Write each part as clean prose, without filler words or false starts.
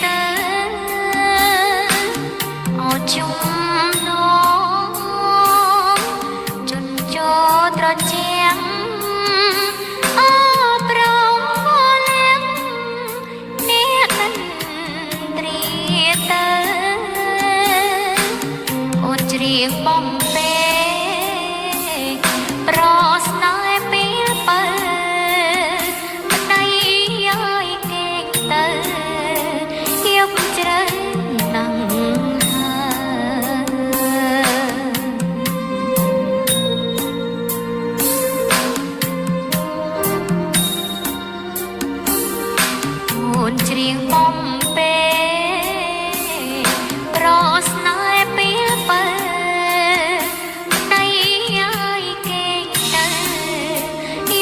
ទៅអោជុំនោជន់ចោត្រជាងអោប្រងលៀងអ្នកនិនត្រៀទៅអូនច្រៀងបំពេប្រស្នេហ៍ពេលបើប្តីឲ្យគេងទៅយកជ្រៅណាំងអូនច្រៀងបំពេប្រស្នេហ៍ពេលបើ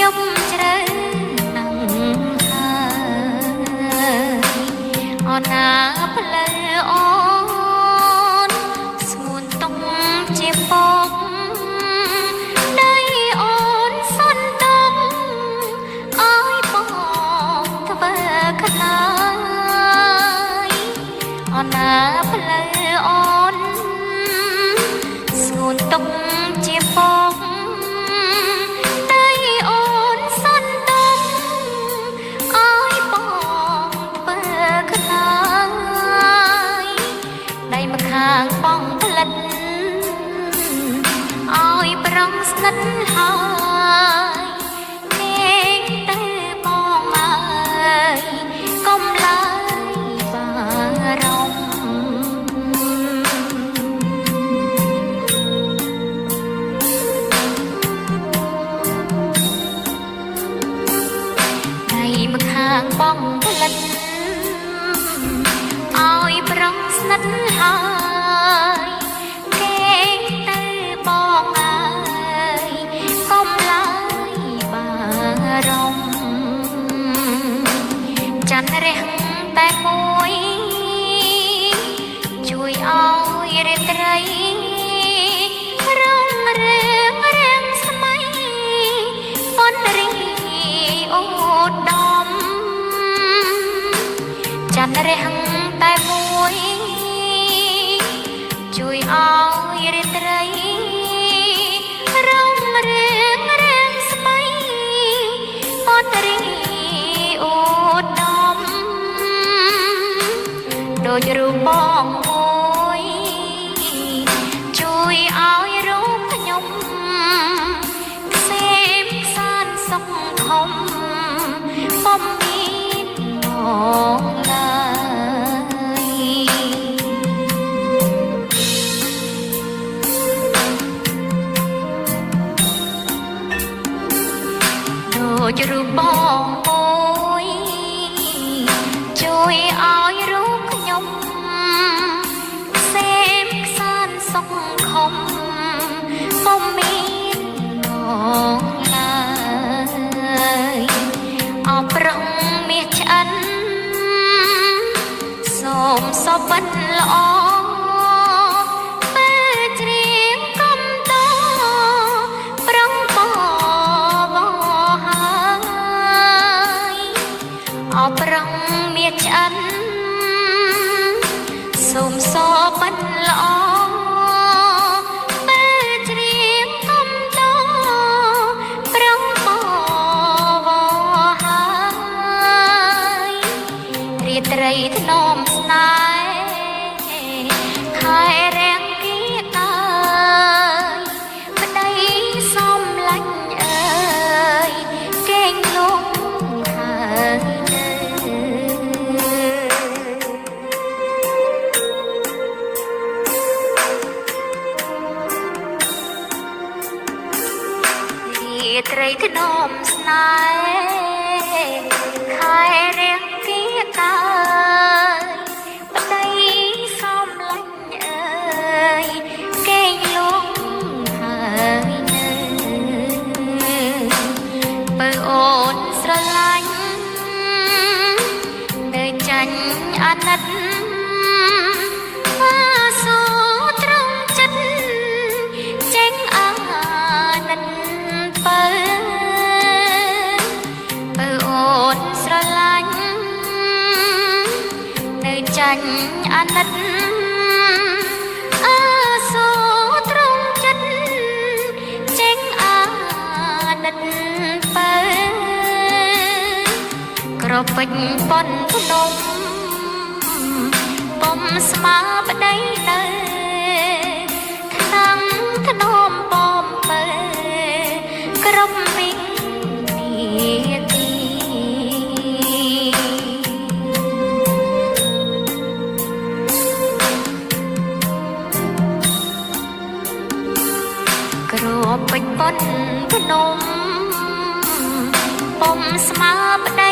យកជ្រៅណាំងអូនណាផ្លូវអូនស្ងួនទុំជាពកដៃអូនសន្ទុំអើយបងធ្វើខ្លាយអូនណាផ្លូវអូនស្ងួនទុំជាពកខាងបងផ្លិតឲ្យប្រងស្និទ្ធហើយគេទៅបងអើយកុំឡើយបារម្ភដៃមកខាងបងផ្លិតឲ្យប្រងស្និទ្ធហើយគេទៅបងអើយកុំឡើយបារម្ភចន្ទរះតែមួយជួយឲ្យរាត្រីរងរឿងរាំងស្មៃប៉ុនរីអូដំចន្ទរះតែមួយជួយឲ្យរាត្រីរងរឿងរាំងស្មៃប៉ុនរីអូដំដូចរូបបងមួយជួយឲ្យរូបខ្ញុំខ្សែខ្សានសុខខំពុំមានមកឡើយដូចរូបបងមួយជួយឲ្យរូបខ្ញុំខ្សែខ្សានសុខខំពុំមានមកឡើយអប្រងមាសឆ្អិនសូមសុបិនល្អអប្រងមាសឆ្អិនសូមសបិនល្អពេលច្រៀងកំតប្រងបវហើយរាត្រីធ្នមស្នេហ៍ខែរាំងគៀកាយប្តីសំឡាញ់អើយកេងលងហើយត្រីធ្នមស្នេហ៍ខែរាំងគៀកាយប្តីសំឡាញ់អើយកេងលងហើយនៅបើអូនស្រឡាញ់នៅចាញ់អាណិតសូត្រង់ចិត្តចេញអាណិតបើអូនស្រឡាញ់នៅ ចាញ់អាណិតអើសត្រង់ចិត្តចេញអាណិតបើក្រពេញប៉ុនភ្នំបំស្មើប្តីនៅថ្នាំងធ្នមបំបើក្រុមវិនាទីក្រពេញប៉ុនភ្នំបំស្មើប្តី